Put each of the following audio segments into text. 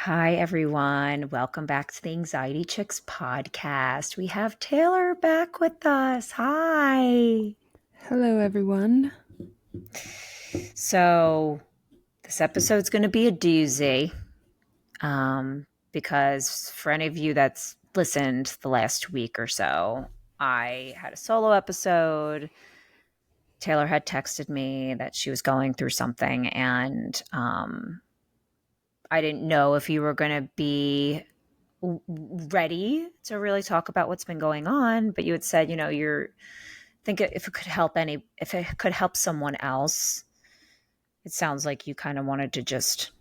Hi, everyone. Welcome back to the Anxiety Chicks podcast. We have Taylor back with us. Hi. Hello, everyone. So, this episode's going to be a doozy because for any of you that's listened the last week or so, I had a solo episode. Taylor had texted me that she was going through something, and I didn't know if you were going to be ready to really talk about what's been going on, but you had said, you're think if it could help if it could help someone else, it sounds like you kind of wanted to just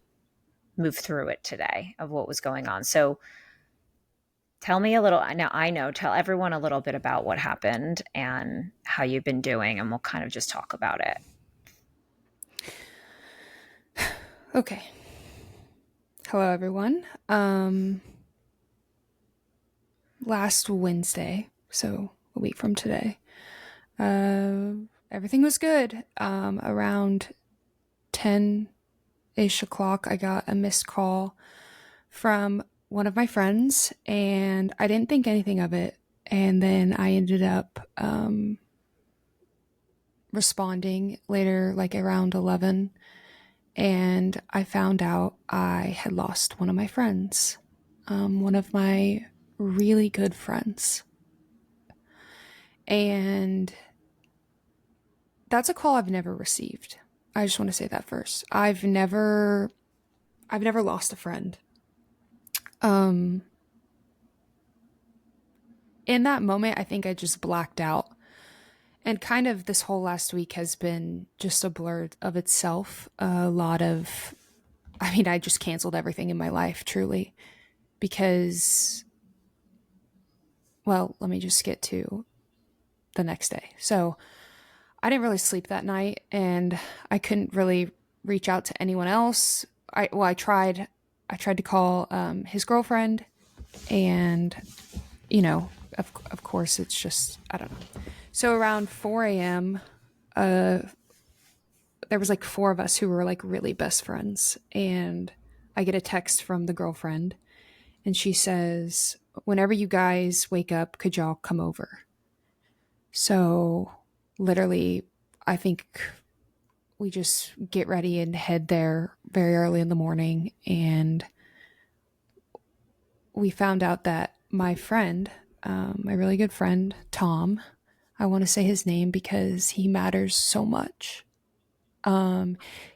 move through it today of what was going on. So tell me a little, now I know, tell everyone a little bit about what happened and how you've been doing, and we'll kind of just talk about it. Okay. Hello, everyone. Last Wednesday, so a week from today, everything was good. Around 10-ish o'clock, I got a missed call from one of my friends, and I didn't think anything of it. And then I ended up responding later, like around 11, and I found out I had lost one of my friends, one of my really good friends. And that's a call I've never received. I just want to say that first. I've never lost a friend. Um in that moment, I think I just blacked out. And kind of this whole last week has been just a blur of itself. I just canceled everything in my life, truly, because, well, let me just get to the next day. So I didn't really sleep that night, and I couldn't really reach out to anyone else. I tried. I tried to call his girlfriend, and of course, it's just, I don't know. So around 4 a.m., there was like four of us who were like really best friends, and I get a text from the girlfriend, and she says, "Whenever you guys wake up, could y'all come over?" So literally, I think we just get ready and head there very early in the morning. And we found out that my friend, my really good friend, Tom, I want to say his name because he matters so much.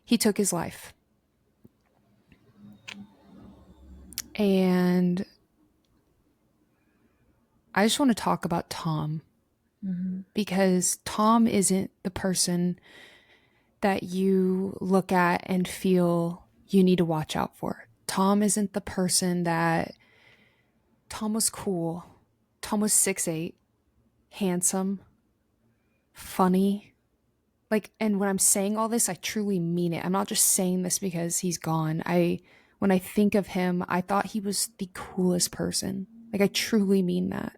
He took his life. And I just want to talk about Tom because Tom isn't the person that you look at and feel you need to watch out for. Tom isn't the person that Tom was cool. Tom was 6'8", handsome, funny. Like, and when I'm saying all this, I truly mean it. I'm not just saying this because he's gone. When I think of him, I thought he was the coolest person. Like, I truly mean that.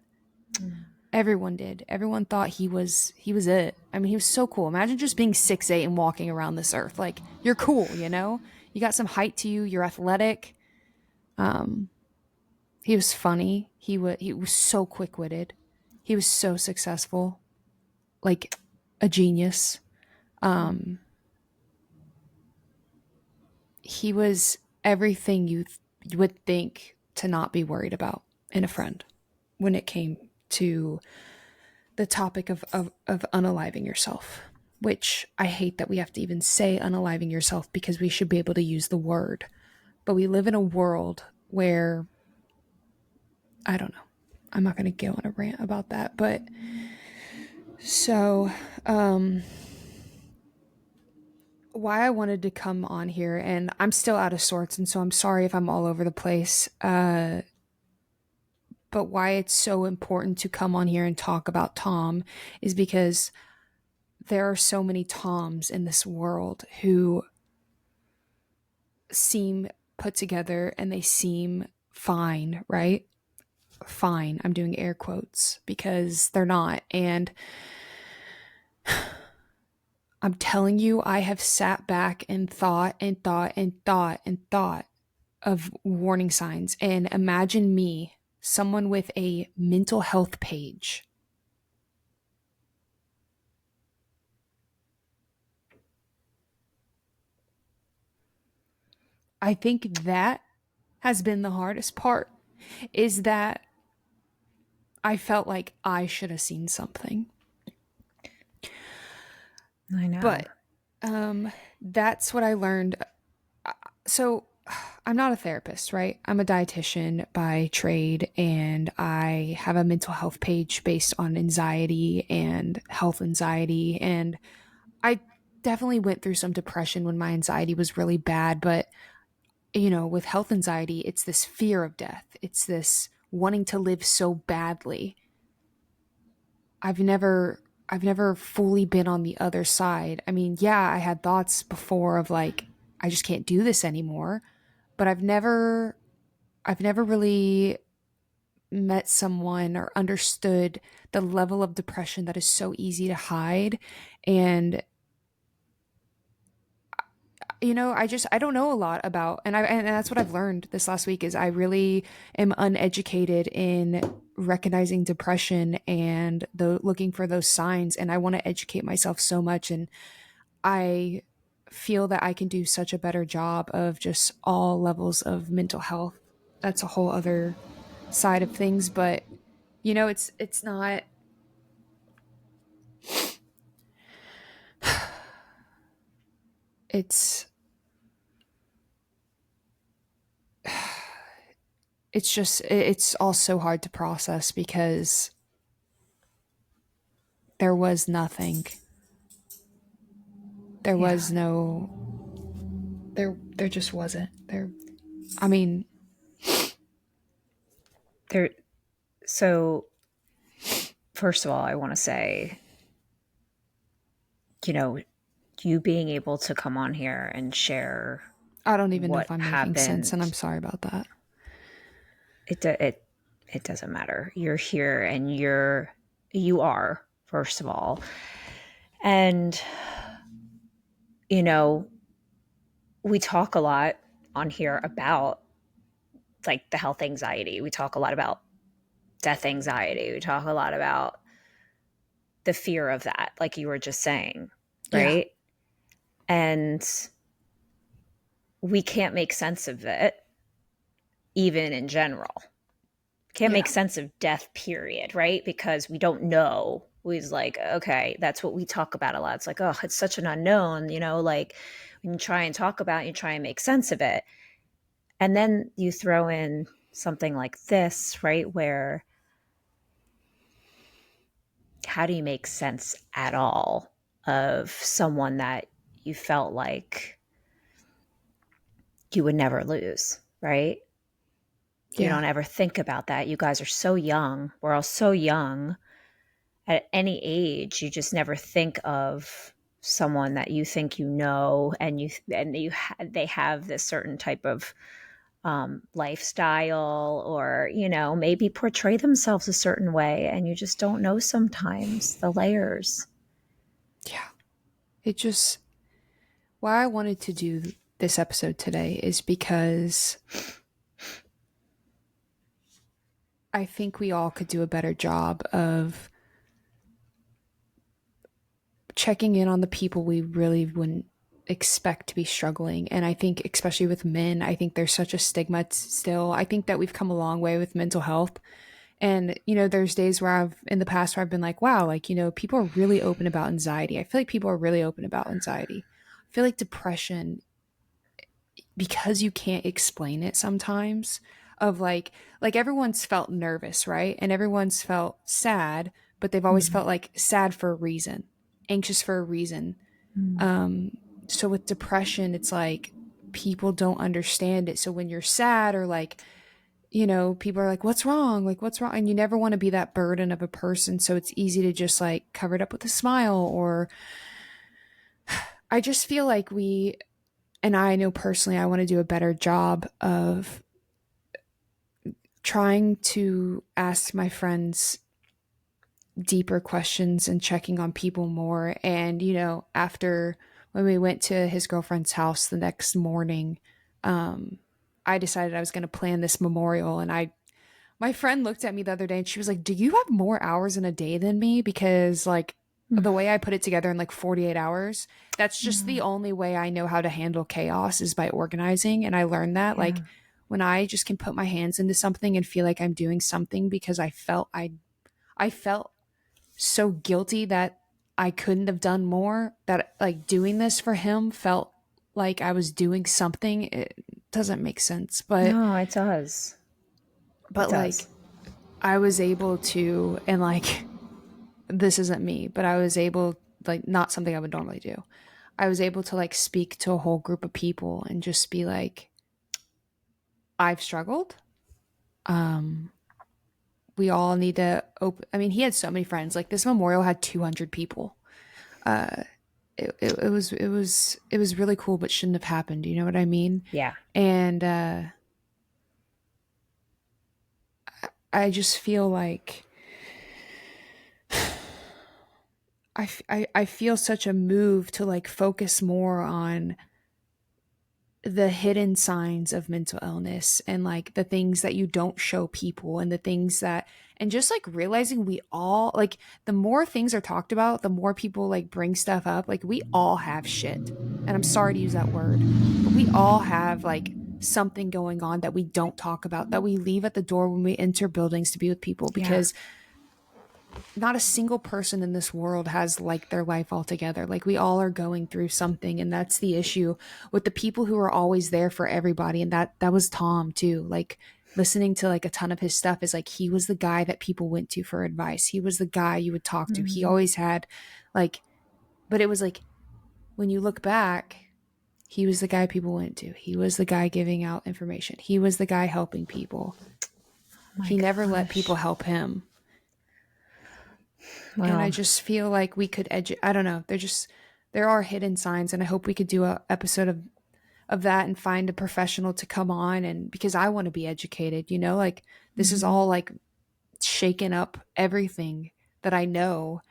Everyone did. Everyone thought he was it. I mean, he was so cool. Imagine just being 6'8" and walking around this earth. Like, you're cool, you know? You got some height to you, you're athletic. He was funny. He was so quick-witted. He was so successful. Like a genius. He was everything you would think to not be worried about in a friend when it came to the topic of unaliving yourself, which I hate that we have to even say unaliving yourself because we should be able to use the word. But we live in a world where, I don't know. I'm not going to go on a rant about that. But so, why I wanted to come on here, and I'm still out of sorts, and so I'm sorry if I'm all over the place. But why it's so important to come on here and talk about Tom is because there are so many Toms in this world who seem put together and they seem fine, right? Fine. I'm doing air quotes because they're not. And I'm telling you, I have sat back and thought and thought and thought and thought of warning signs. And imagine me, someone with a mental health page. I think that has been the hardest part, is that I felt like I should have seen something. I know. But that's what I learned. So I'm not a therapist, right? I'm a dietitian by trade, and I have a mental health page based on anxiety and health anxiety. And I definitely went through some depression when my anxiety was really bad. But, with health anxiety, it's this fear of death, it's this wanting to live so badly. I've never I've never fully been on the other side. I mean, yeah, I had thoughts before of like I just can't do this anymore, but I've never really met someone or understood the level of depression that is so easy to hide. And I don't know a lot about, and that's what I've learned this last week, is I really am uneducated in recognizing depression and looking for those signs. And I want to educate myself so much. And I feel that I can do such a better job of just all levels of mental health. That's a whole other side of things, but it's not. It's it's just it's all so hard to process because there was nothing. There Yeah. was no there just wasn't. There I mean, There so first of all, I want to say, you know, you being able to come on here and share I don't even know what if I'm making sense, and I'm happened, sorry about that. it doesn't matter. You're here and you are, first of all. And you know, we talk a lot on here about like the health anxiety. We talk a lot about death anxiety. We talk a lot about the fear of that, like you were just saying, Yeah. right? And we can't make sense of it, even in general. Can't Yeah. make sense of death, period, right? Because we don't know. We was like, okay, that's what we talk about a lot. It's like, oh, it's such an unknown, like when you try and talk about it, you try and make sense of it. And then you throw in something like this, right? Where how do you make sense at all of someone that you felt like you would never lose, right? You Yeah. don't ever think about that. You guys are so young. We're all so young. At any age, you just never think of someone that you think they have this certain type of lifestyle, or maybe portray themselves a certain way, and you just don't know sometimes the layers. Yeah. It just Why I wanted to do this episode today is because I think we all could do a better job of checking in on the people we really wouldn't expect to be struggling. And I think, especially with men, I think there's such a stigma still. I think that we've come a long way with mental health. And, there's days where in the past where I've been like, wow, like, people are really open about anxiety. I feel like people are really open about anxiety. I feel like depression, because you can't explain it sometimes, of like everyone's felt nervous, right? And everyone's felt sad, but they've always Mm-hmm. felt like sad for a reason, anxious for a reason. So with depression, it's like people don't understand it. So when you're sad, or like, people are like, what's wrong? Like, what's wrong? And you never want to be that burden of a person. So it's easy to just like cover it up with a smile. Or I just feel like and I know personally, I want to do a better job of trying to ask my friends deeper questions and checking on people more. And, after when we went to his girlfriend's house the next morning, I decided I was going to plan this memorial. And my friend looked at me the other day and she was like, "Do you have more hours in a day than me? Because like the way I put it together in like 48 hours, that's just the only way I know how to handle chaos is by organizing." And I learned that Yeah. like when I just can put my hands into something and feel like I'm doing something because I felt so guilty that I couldn't have done more, that like doing this for him felt like I was doing something. It doesn't make sense, No, it does. It like does. I was able to, and like this isn't me, but I was able, like, not something I would normally do. I was able to like speak to a whole group of people and just be like, I've struggled. Um, we all need to open. I mean, he had so many friends. Like this memorial had 200 people. Uh, it was really cool, but shouldn't have happened. You know what I mean? Yeah. And I just feel like I feel such a move to like focus more on the hidden signs of mental illness and like the things that you don't show people and the things that, and just like realizing we all like, the more things are talked about, the more people like bring stuff up. Like we all have shit, and I'm sorry to use that word, but we all have like something going on that we don't talk about, that we leave at the door when we enter buildings to be with people, Yeah. because not a single person in this world has like their life all together. Like we all are going through something, and that's the issue with the people who are always there for everybody. And that was Tom too. Like listening to like a ton of his stuff is like he was the guy that people went to for advice. He was the guy you would talk to. He Mhm. always had like, but it was like when you look back, he was the guy people went to. He was the guy giving out information. He was the guy helping people. Oh my He never let gosh. people help him. And I Well, just feel like we could I don't know, there are hidden signs, and I hope we could do a episode of that and find a professional to come on, and because I want to be educated, you know, like this is mhm. all like shaken up everything that I know.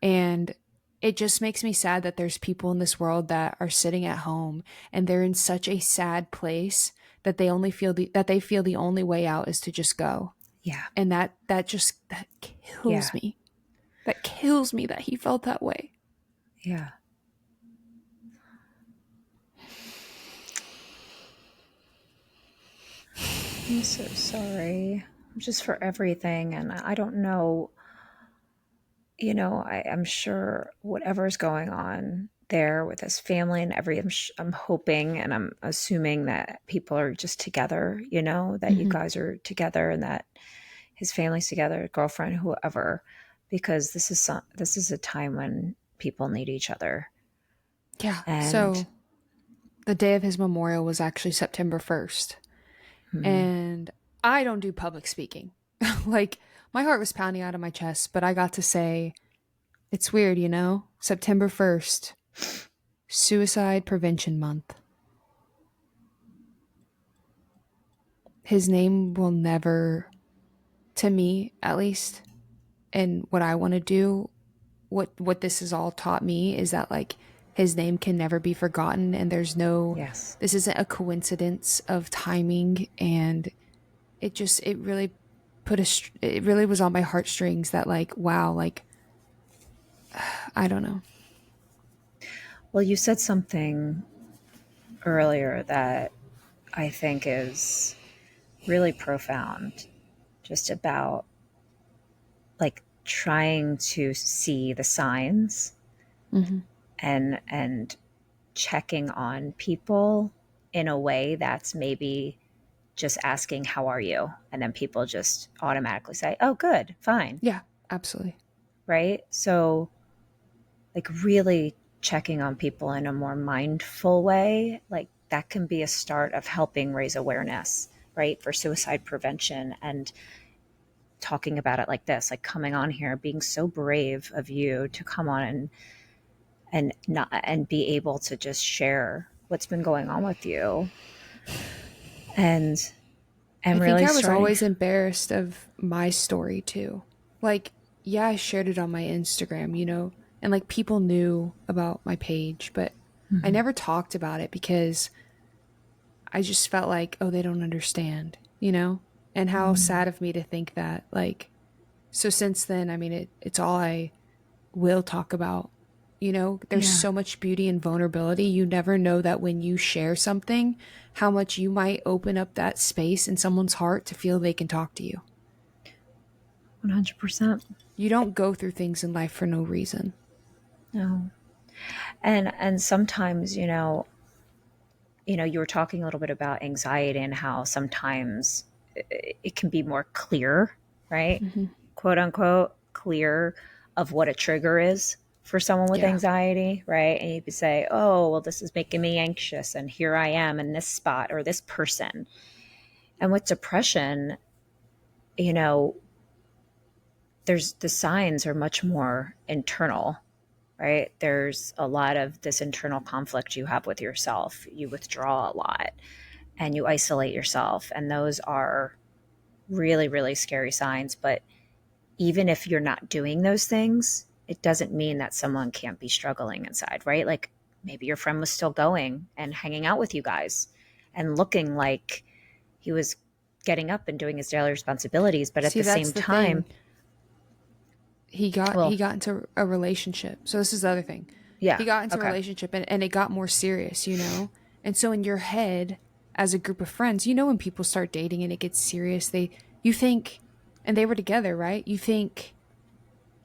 And it just makes me sad that there's people in this world that are sitting at home and they're in such a sad place that they feel the only way out is to just go. Yeah. And that Yeah. kills me. That kills me that he felt that way. Yeah. I'm so sorry. Just for everything. And I don't know, I'm sure whatever's going on there with his family and I'm hoping and I'm assuming that people are just together, that you Mm-hmm. guys are together and that his family's together, girlfriend, whoever, because this is a time when people need each other. Yeah. And So the day of his memorial was actually September 1st. hmm, And I don't do public speaking. Like, my heart was pounding out of my chest, but I got to say, it's weird, you know? September 1st, Suicide Prevention Month. His name will never, to me at least, and what I want to do, what this has all taught me is that like his name can never be forgotten, and yes, this isn't a coincidence of timing. And it really it really was on my heartstrings that like, wow, like I don't know. well, you said something earlier that I think is really profound, just about like trying to see the signs Mm-hmm. and checking on people in a way that's maybe just asking how are you, and then people just automatically say, oh, good, fine, Yeah, absolutely. right? So like really checking on people in a more mindful way, like that can be a start of helping raise awareness, right, for suicide prevention. And talking about it like this, like coming on here, being so brave of you to come on and not and be able to just share what's been going on with you, and I think really I was starting. always embarrassed of my story too. Like, yeah, I shared it on my Instagram, you know, and like people knew about my page, but I Mhm. never talked about it because I just felt like, oh, they don't understand, you know? And how sad of me to think that. Like, so since then, I mean, it's all I will talk about. You know, there's Yeah. so much beauty and vulnerability. You never know that when you share something, how much you might open up that space in someone's heart to feel they can talk to you. 100%. You don't go through things in life for no reason. No. And sometimes, you were talking a little bit about anxiety and how sometimes it can be more clear, right? Mm-hmm. Quote unquote clear of what a trigger is for someone with Yeah. anxiety, right? And you could say, "Oh, well, this is making me anxious and here I am in this spot or this person." And with depression, you know, there's the signs are much more internal, right? There's a lot of this internal conflict you have with yourself. You withdraw a lot and you isolate yourself. And those are really, really scary signs. But even if you're not doing those things, it doesn't mean that someone can't be struggling inside, right? Like maybe your friend was still going and hanging out with you guys and looking like he was getting up and doing his daily responsibilities. But at See, the that's same the time, thing. He well, got into a relationship. So this is the other thing. yeah, He got into a okay. relationship and it got more serious, you know? And so in your head, as a group of friends, you know when people start dating and it gets serious, you think, and they were together, right? You think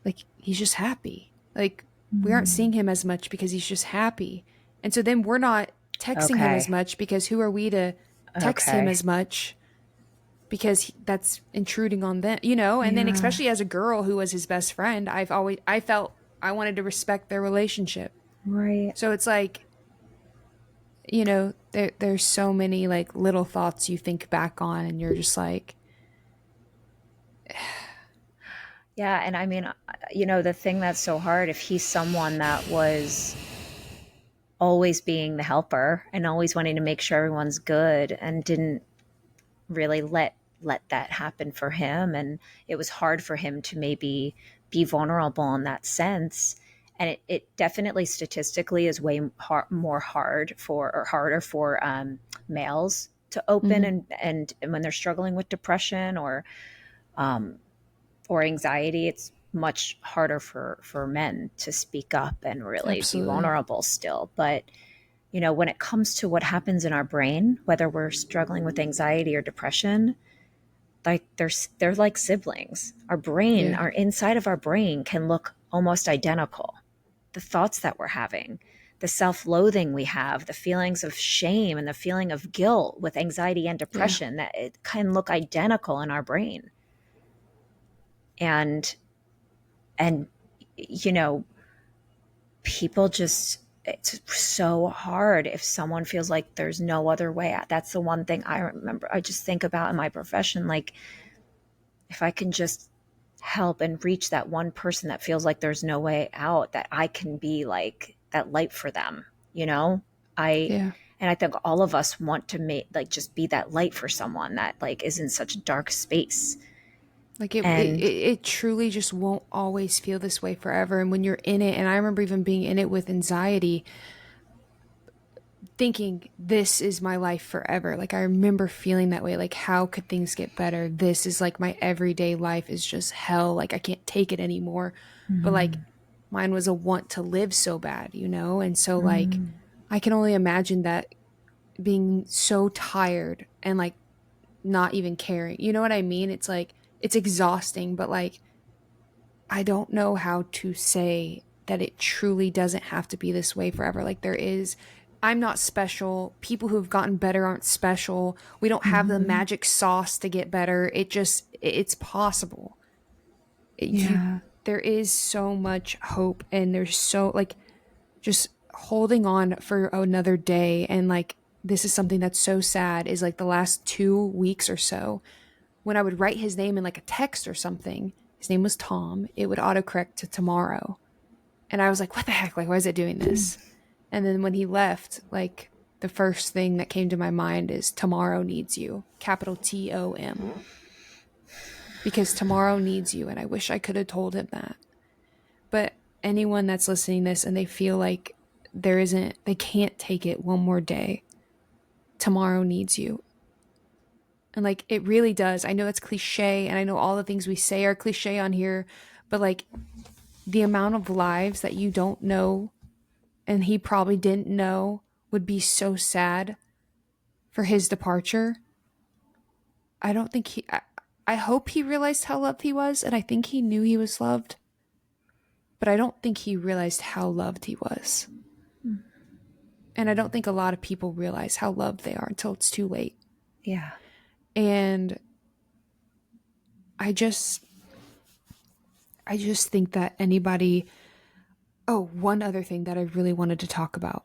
like he's just happy. Like we aren't seeing him as much because he's just happy. And so then we're not texting him as Okay. much because who are we to text him Okay. as much because that's intruding on them, you know? And then Yeah. especially as a girl who was his best friend, I felt I wanted to respect their relationship. Right. So it's like, you know, there's so many like little thoughts you think back on and you're just like, Yeah. And I mean, the thing that's so hard, if he's someone that was always being the helper and always wanting to make sure everyone's good and didn't really let that happen for him, and it was hard for him to maybe be vulnerable in that sense, and it definitely statistically is way more hard for or harder for males to open mm-hmm, and when they're struggling with depression um, or anxiety. It's much harder for men to speak up and really be absolutely. vulnerable still. But when it comes to what happens in our brain, whether we're struggling with anxiety or depression, like they're like siblings. Yeah. Our inside of our brain can look almost identical. The thoughts that we're having, the self-loathing we have, the feelings of shame and the feeling of guilt with anxiety and Yeah. depression, that it can look identical in our brain. And you know, people just, it's so hard if someone feels like there's no other way out. That's the one thing I remember. I just think about in my profession, like if I can just help and reach that one person that feels like there's no way out, that I can be like that light for them, you know? I Yeah. and I think all of us want to make like just be that light for someone that like is in such a dark space. Like And it truly just won't always feel this way forever. And when you're in it, and I remember even being in it with anxiety, thinking this is my life forever. Like I remember feeling that way. Like how could things get better? This is like my everyday life is just hell. Like I can't take it anymore. But like mine was a want to live so bad, you know? And so like I can only imagine that being so tired and like not even caring. You know what I mean? It's like it's exhausting, but like I don't know how to say that it truly doesn't have to be this way forever. Like there is, I'm not special. People who've gotten better aren't special. We don't have the magic sauce to get better. It's possible. You, yeah. there is so much hope and there's so like just holding on for another day. And like, this is something that's so sad is like the last 2 weeks or so when I would write his name in like a text or something, his name was Tom, it would autocorrect to tomorrow. And I was like, what the heck? Like, why is it doing this? And then when he left, like, the first thing that came to my mind is tomorrow needs you, capital TOM, because tomorrow needs you. And I wish I could have told him that. But anyone that's listening to this and they feel like they can't take it one more day, tomorrow needs you. And like, it really does. I know it's cliche, and I know all the things we say are cliche on here, but like, the amount of lives that you don't know and he probably didn't know would be so sad for his departure. I don't think I hope he realized how loved he was, and I think he knew he was loved, but I don't think he realized how loved he was. And I don't think a lot of people realize how loved they are until it's too late. Yeah. And I just think that anybody. Oh, one other thing that I really wanted to talk about.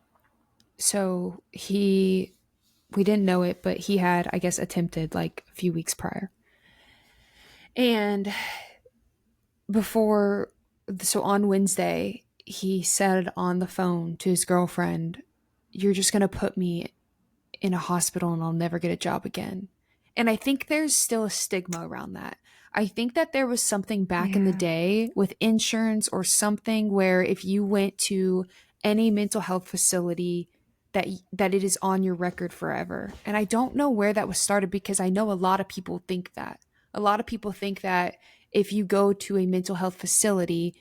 So we didn't know it, but he had, I guess, attempted like a few weeks prior. And so on Wednesday, he said on the phone to his girlfriend, "You're just going to put me in a hospital and I'll never get a job again." And I think there's still a stigma around that. I think that there was something back in the day with insurance or something where if you went to any mental health facility, that it is on your record forever. And I don't know where that was started, because I know a lot of people think that. A lot of people think that if you go to a mental health facility,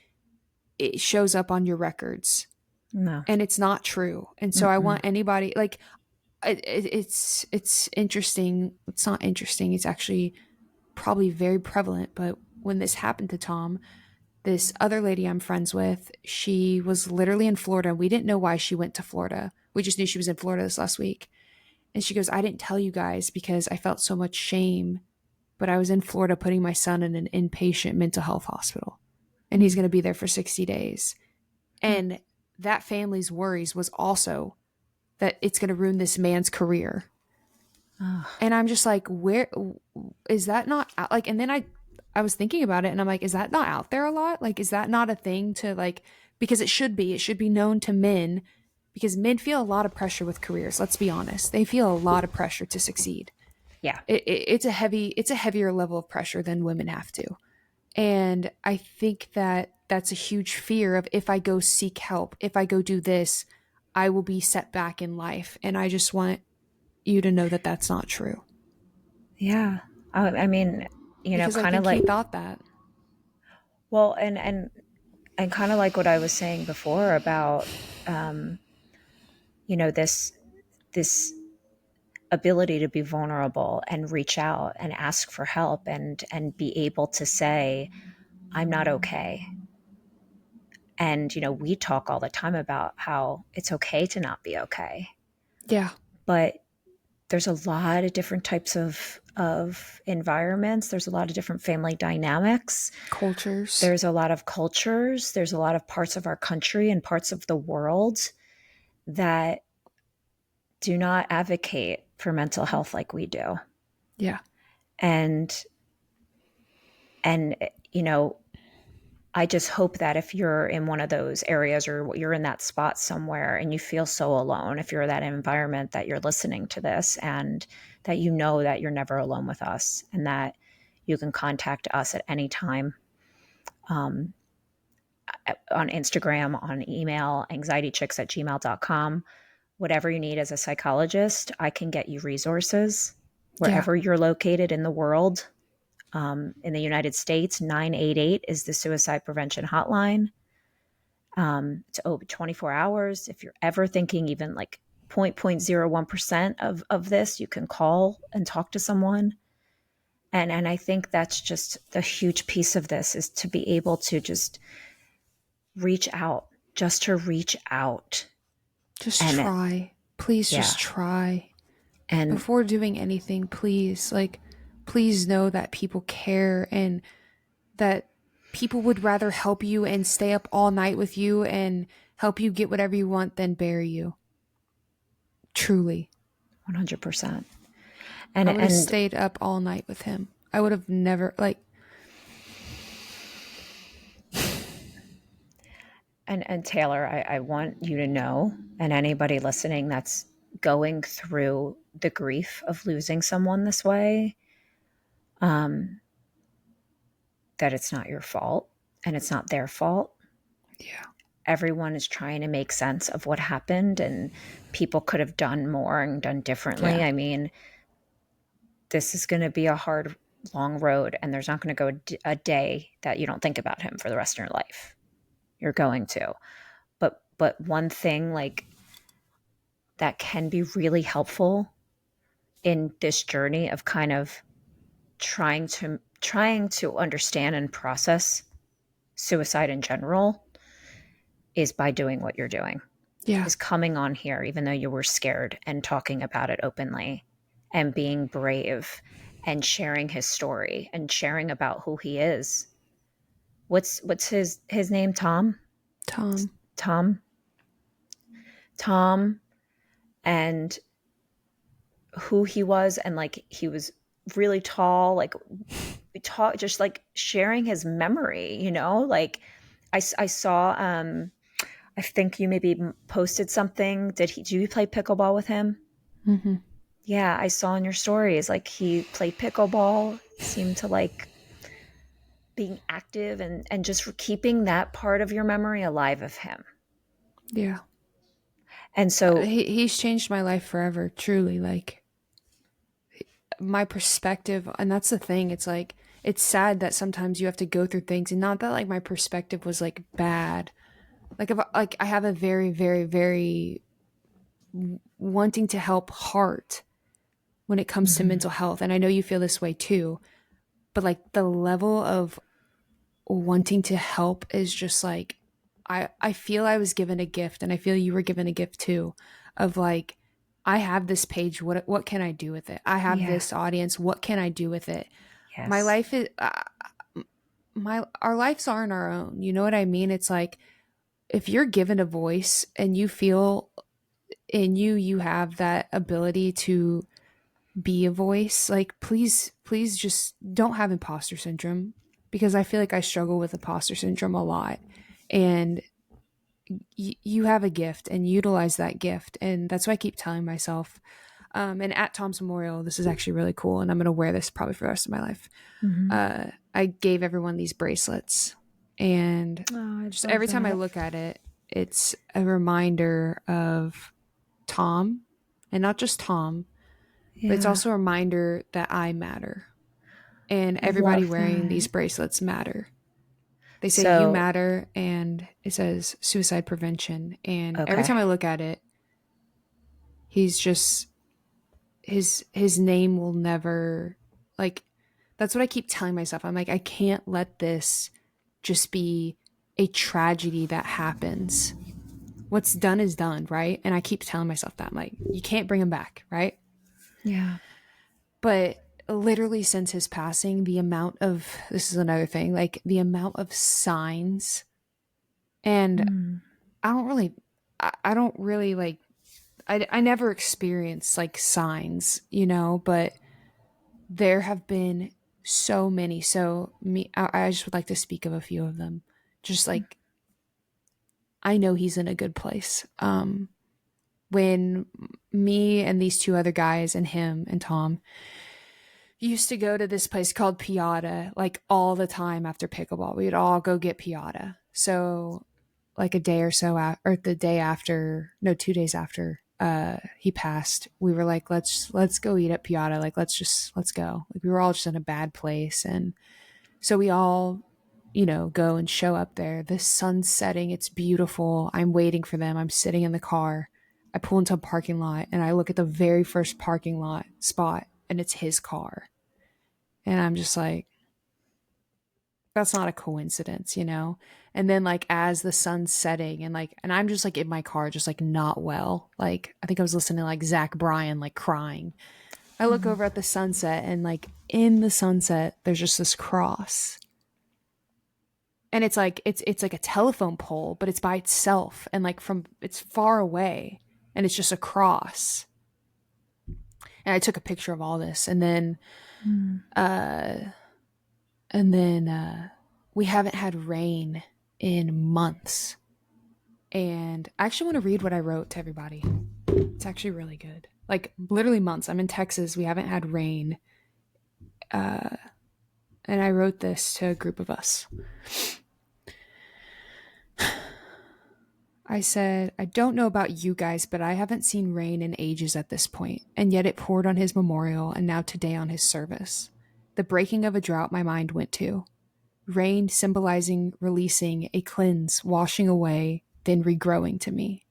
it shows up on your records. No. And it's not true. And so I want anybody, like, it's interesting. It's not interesting. It's actually probably very prevalent. But when this happened to Tom, this other lady I'm friends with, she was literally in Florida. We didn't know why she went to Florida. We just knew she was in Florida this last week. And she goes, "I didn't tell you guys because I felt so much shame, but I was in Florida putting my son in an inpatient mental health hospital, and he's going to be there for 60 days. And that family's worries was also that it's going to ruin this man's career." And I'm just like, where is that not like, and then I was thinking about it, and I'm like, is that not out there a lot? Like, is that not a thing to like, because it should be known to men, because men feel a lot of pressure with careers. Let's be honest. They feel a lot of pressure to succeed. Yeah. It's a heavier level of pressure than women have to. And I think that that's a huge fear of, if I go seek help, if I go do this, I will be set back in life. And I just want you to know that that's not true. Yeah. I mean, Because I kind of think he like, thought that. well, and kind of like what I was saying before about, um, this ability to be vulnerable and reach out and ask for help and be able to say, "I'm not okay." And we talk all the time about how it's okay to not be okay, Yeah. but there's a lot of different types of environments. There's a lot of different family dynamics. Cultures. There's a lot of cultures. There's a lot of parts of our country and parts of the world that do not advocate for mental health like we do. Yeah. And and I just hope that if you're in one of those areas or you're in that spot somewhere and you feel so alone, if you're in that environment, that you're listening to this and that that you're never alone with us, and that you can contact us at any time, on Instagram, on email, anxietychicks@gmail.com. Whatever you need as a psychologist, I can get you resources Yeah. wherever you're located in the world. In the United States, 988 is the suicide prevention hotline. It's open 24 hours. If you're ever thinking even like 0.01% of this, you can call and talk to someone. And I think that's just the huge piece of this, is to be able to just reach out, just to reach out. Just And try. Please yeah. just try. And Before doing anything, please know that people care, and that people would rather help you and stay up all night with you and help you get whatever you want than bury you. Truly. 100%. I And would have and stayed up all night with him. I would have never, like, and Taylor, I want you to know, and anybody listening that's going through the grief of losing someone this way, um, that it's not your fault and it's not their fault. yeah. everyone is trying to make sense of what happened, and people could have done more and done differently. Yeah. I mean, this is going to be a hard, long road, and there's not going to go a day that you don't think about him for the rest of your life. You're going to. But one thing like that can be really helpful in this journey of kind of trying to understand and process suicide in general is by doing what you're doing, Yeah. is coming on here even though you were scared and talking about it openly and being brave and sharing his story and sharing about who he is. What's his name? Tom? Tom. Tom? Tom, and who he was, and like he was really tall, like talk, just like sharing his memory, like I saw, I think you maybe posted something. Do you play pickleball with him? Mm-hmm. Yeah, I saw in your stories like he played pickleball, seemed to like being active and just keeping that part of your memory alive of him. Yeah. And so He's changed my life forever, truly. Like, my perspective, and that's the thing. It's like, it's sad that sometimes you have to go through things, and not that like my perspective was like bad. Like, if like I have a very, very, very wanting to help heart when it comes to Mhm. mental health, and I know you feel this way too. But like the level of wanting to help is just like, I feel I was given a gift, and I feel you were given a gift too, of like, I have this page, what can I do with it? I have Yeah. this audience, what can I do with it? My Yes. life is my our lives aren't our own. You know what I mean? It's like, if you're given a voice and you feel in you have that ability to be a voice, like, please just don't have imposter syndrome, because I feel like I struggle with imposter syndrome a lot. And you have a gift, and utilize that gift. And that's what I keep telling myself. And at Tom's memorial, this is actually really cool, and I'm going to wear this probably for the rest of my life. Mhm. I gave everyone these bracelets, and Oh, I just love every time I that. look at it, it's a reminder of Tom, and not just Tom, but it's Yeah. also a reminder that I matter, and I everybody love wearing that. these bracelets matter. They say you So, matter, and it says suicide prevention. And every okay. time I look at it, he's just, his name will never, like, that's what I keep telling myself. I'm like, I can't let this just be a tragedy that happens. What's done is done, right? And I keep telling myself that. I'm like, you can't bring him back, right? Yeah. But literally since his passing, the amount of, this is another thing, like the amount of signs, and Mm. I don't really like, I never experienced like signs, but there have been so many. So I just would like to speak of a few of them. Just like, I know he's in a good place. When me and these two other guys and him and Tom used to go to this place called Piata like all the time after pickleball. We'd all go get Piata. So like a day or so or the day after, no, 2 days after he passed, we were like, let's go eat at Piata. Like, let's go. Like, we were all just in a bad place. And so we all, go and show up there. The sun's setting. It's beautiful. I'm waiting for them. I'm sitting in the car. I pull into a parking lot, and I look at the very first parking lot spot, and it's his car. And I'm just like, that's not a coincidence. And then like as the sun's setting, and I'm just like in my car, just like not well. Like, I think I was listening to like Zach Bryan, like crying. I look over at the sunset, and like in the sunset, there's just this cross. And it's like it's like a telephone pole, but it's by itself, and like it's far away, and it's just a cross. And I took a picture of all this, and then Mm. uh and then we haven't had rain in months. And I actually want to read what I wrote to everybody. It's actually really good. Like, literally months. I'm in Texas. We haven't had rain. Uh, and I wrote this to a group of us. I said, I don't know about you guys, but I haven't seen rain in ages at this point, and yet it poured on his memorial and now today on his service. The breaking of a drought my mind went to. Rain symbolizing releasing, a cleanse, washing away, then regrowing to me.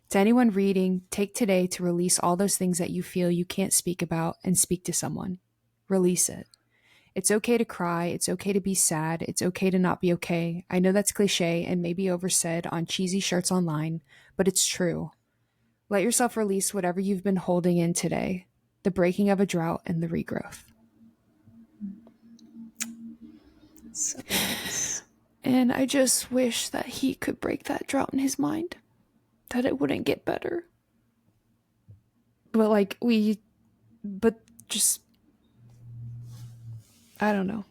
To anyone reading, take today to release all those things that you feel you can't speak about and speak to someone. Release it. It's okay to cry. It's okay to be sad. It's okay to not be okay. I know that's cliche and maybe oversaid on cheesy shirts online, but it's true. Let yourself release whatever you've been holding in today, the breaking of a drought and the regrowth. So nice. And I just wish that he could break that drought in his mind, that it wouldn't get better. But just, I don't know.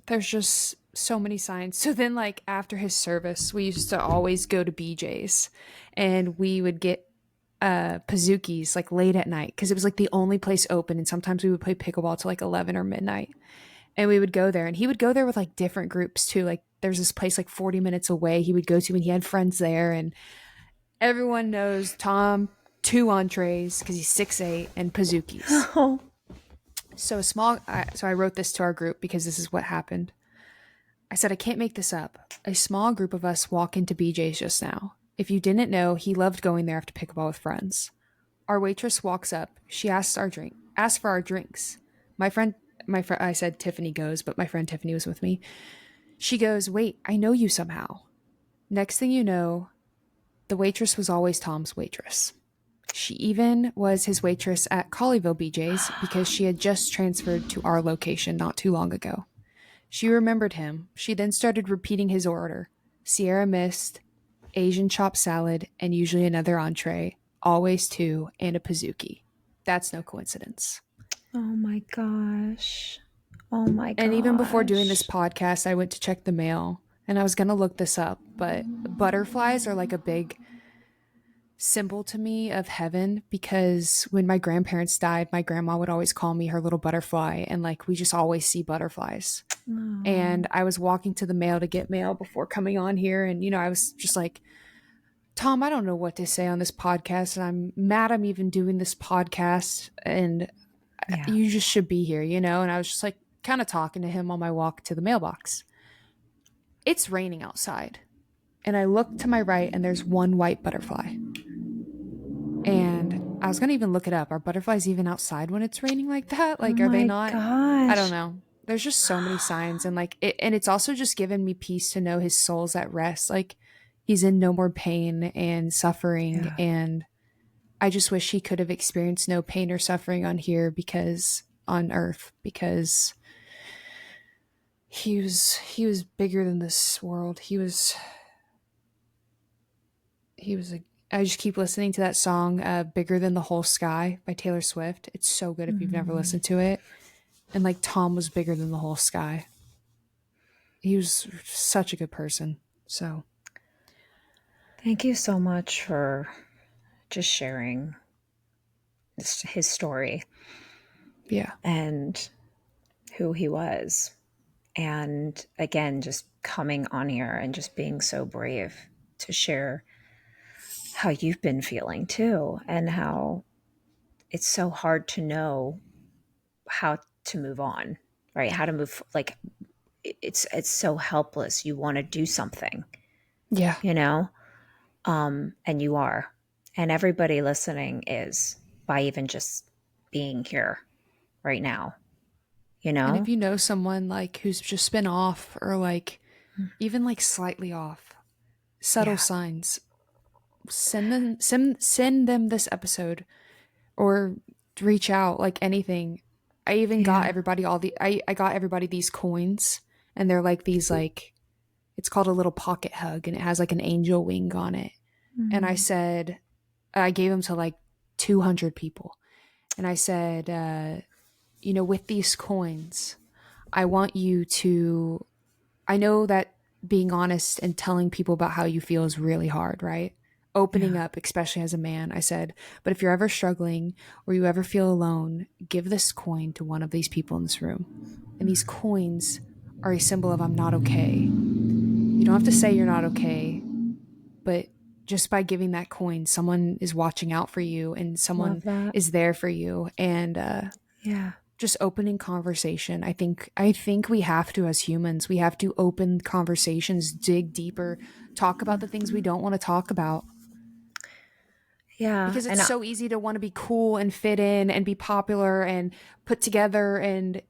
There's just so many signs. So then, like, after his service, we used to always go to BJ's and we would get Pazookies like late at night because it was like the only place open. And sometimes we would play pickleball till like 11 or midnight. And we would go there, and he would go there with like different groups too. Like, there's this place like 40 minutes away he would go to, and he had friends there. And everyone knows Tom, 2 entrees because he's 6'8", and Pazookies. Oh. So I wrote this to our group because this is what happened. I said, I can't make this up. A small group of us walk into BJ's just now. If you didn't know, he loved going there after pickleball with friends. Our waitress walks up. She asks for our drinks. I said Tiffany goes, but my friend Tiffany was with me. She goes, wait, I know you somehow. Next thing you know, the waitress was always Tom's waitress. She even was his waitress at Colleyville BJ's because she had just transferred to our location not too long ago. She remembered him. She then started repeating his order. Sierra Mist, Asian chopped salad, and usually another entree, always 2, and a Pazookie. That's no coincidence. Oh my gosh. Oh my gosh. And even before doing this podcast, I went to check the mail, and I was going to look this up, but butterflies are like a big symbol to me of heaven because when my grandparents died, my grandma would always call me her little butterfly, and like we just always see butterflies. Oh. And I was walking to the mail to get mail before coming on here, and I was just like, Tom, I don't know what to say on this podcast, and I'm mad I'm even doing this podcast, and you just should be here, and I was just like kind of talking to him on my walk to the mailbox. It's raining outside, and I look to my right, and there's one white butterfly. And I was going to even look it up. Are butterflies even outside when it's raining like that? Like, are they not? Gosh. I don't know. There's just so many signs. And like, and it's also just given me peace to know his soul's at rest. Like, he's in no more pain and suffering. Yeah. And I just wish he could have experienced no pain or suffering on earth, because he was bigger than this world. I just keep listening to that song, Bigger Than the Whole Sky by Taylor Swift. It's so good if you've never listened to it. And like, Tom was bigger than the whole sky. He was such a good person. So thank you so much for just sharing his story. Yeah. And who he was. And again, just coming on here and just being so brave to share how you've been feeling too, and how it's so hard to know how to move on, right? How to move, like, it's so helpless. You want to do something. Yeah. And you are. And everybody listening is, by even just being here right now, And if you know someone like who's just been off, or like even like slightly off, subtle signs, send them this episode, or reach out, like anything. I even got everybody I got everybody these coins, and they're like these, like, it's called a little pocket hug, and it has like an angel wing on it. And I said, I gave them to like 200 people, and I said, with these coins, I want you to, I know that being honest and telling people about how you feel is really hard, right? Opening up, especially as a man, I said, but if you're ever struggling or you ever feel alone, give this coin to one of these people in this room. And these coins are a symbol of I'm not okay. You don't have to say you're not okay, but just by giving that coin, someone is watching out for you and someone Love that. is there for you. And Yeah. just opening conversation. I think we have to, as humans, we have to open conversations, dig deeper, talk about the things we don't want to talk about. Yeah. Because it's And so easy to want to be cool and fit in and be popular and put together. And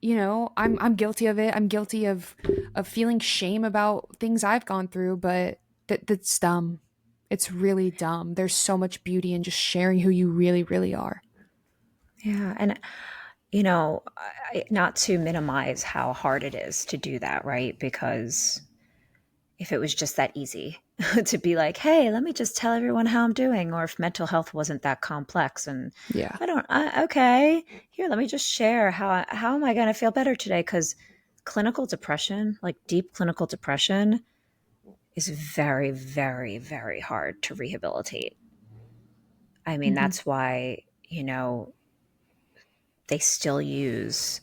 I'm guilty of it. I'm guilty of feeling shame about things I've gone through, but that's dumb. It's really dumb. There's so much beauty in just sharing who you really, really are. yeah. And, not to minimize how hard it is to do that, right? Because if it was just that easy to be like, hey, let me just tell everyone how I'm doing, or if mental health wasn't that complex and Yeah. okay, here, let me just share how am I going to feel better today? Because clinical depression, like deep clinical depression, is very, very, very hard to rehabilitate. I mean, Mm-hmm. that's why, they still use,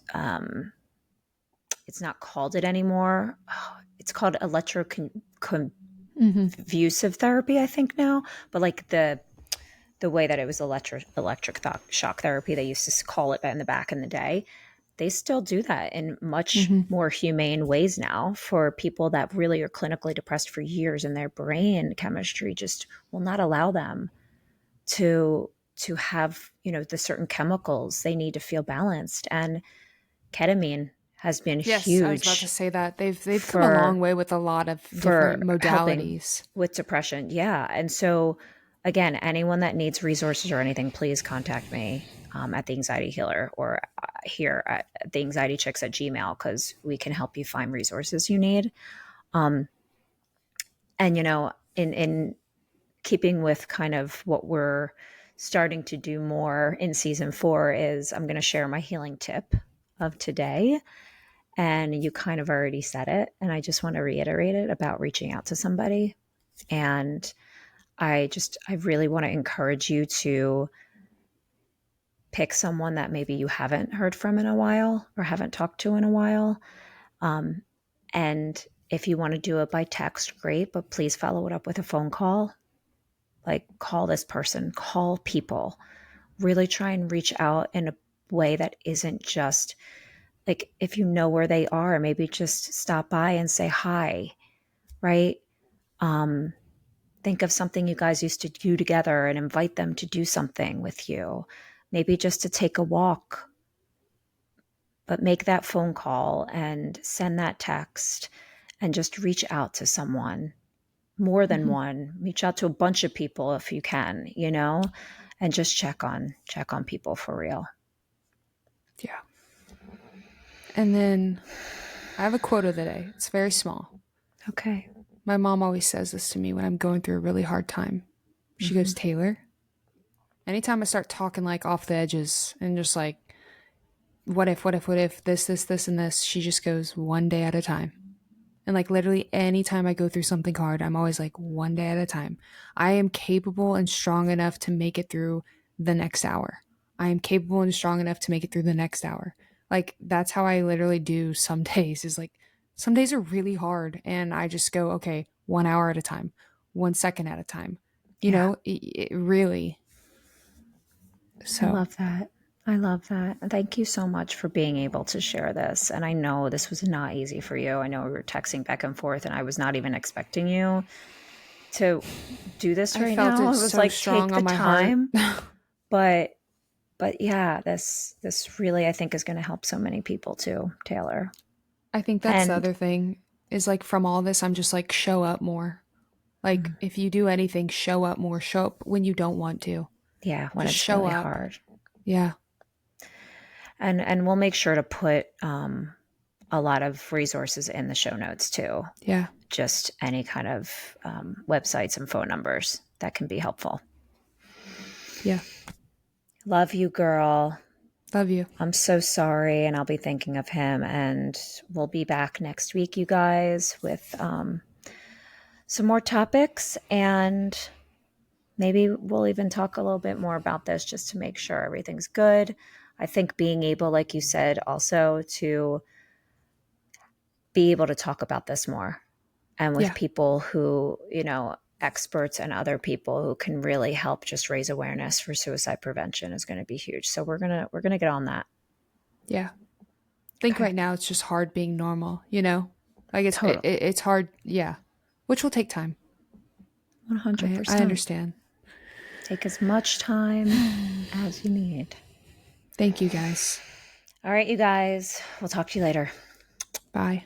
it's not called it anymore. Oh, it's called electroconvulsive Mm-hmm. therapy, I think now. But like the way that it was electric shock therapy, they used to call it in the back in the day. They still do that in much Mm-hmm. more humane ways now for people that really are clinically depressed for years, and their brain chemistry just will not allow them to have the certain chemicals they need to feel balanced. And ketamine has been Yes, I was about to huge say that they've come a long for way with a lot of different for helping modalities. with depression. Yeah. And so, again, anyone that needs resources or anything, please contact me at the Anxiety Healer, or here at the Anxiety Chicks at Gmail, because we can help you find resources you need. Um, and, in keeping with kind of what we're starting to do more in season 4, is I'm going to share my healing tip of today. And you kind of already said it. And I just want to reiterate it about reaching out to somebody. And I really want to encourage you to pick someone that maybe you haven't heard from in a while or haven't talked to in a while. Um, and if you want to do it by text, great, but please follow it up with a phone call. Like, call this person, call people, really try and reach out in a way that isn't just like, if you know where they are, maybe just stop by and say hi, right? Um, think of something you guys used to do together and invite them to do something with you. Maybe just to take a walk, but make that phone call and send that text and just reach out to someone, more than Mm-hmm. one. Reach out to a bunch of people if you can, and just check on people for real. Yeah. And then I have a quote of the day. It's very small. Okay. My mom always says this to me when I'm going through a really hard time. She Mm-hmm. goes, Taylor, anytime I start talking like off the edges and just like, what if, this, and this, she just goes one day at a time. And like literally anytime I go through something hard, I'm always like one day at a time. I am capable and strong enough to make it through the next hour. I am capable and strong enough to make it through the next hour. Like that's how I literally do some days is like some days are really hard and I just go, okay, 1 hour at a time, 1 second at a time. Yeah. It really. I So love that. I love that. Thank you so much for being able to share this. And I know this was not easy for you. I know we were texting back and forth, and I was not even expecting you to do this I right felt now. it It was so like, take strong the on my heart. time. But yeah, this really, I think, is going to help so many people too, Taylor. I think that's the And other thing is like from all this, I'm just like, show up more. Like, if you do anything, show up more. Show up when you don't want to. yeah, when Just it's show really up. hard. Yeah. And we'll make sure to put a lot of resources in the show notes too. Yeah. Just any kind of websites and phone numbers that can be helpful. Yeah. Love you, girl. Love you. I'm so sorry, and I'll be thinking of him. And we'll be back next week, you guys, with some more topics. And maybe we'll even talk a little bit more about this just to make sure everything's good. I think being able, like you said, also to be able to talk about this more and with Yeah. people who, experts and other people who can really help just raise awareness for suicide prevention is going to be huge. So we're going to get on that. Yeah. I think Okay. right now it's just hard being normal, you know? Like Totally. it's hard, yeah. Which will take time. 100%. I understand. Take as much time as you need. Thank you guys. All right, you guys. We'll talk to you later. Bye.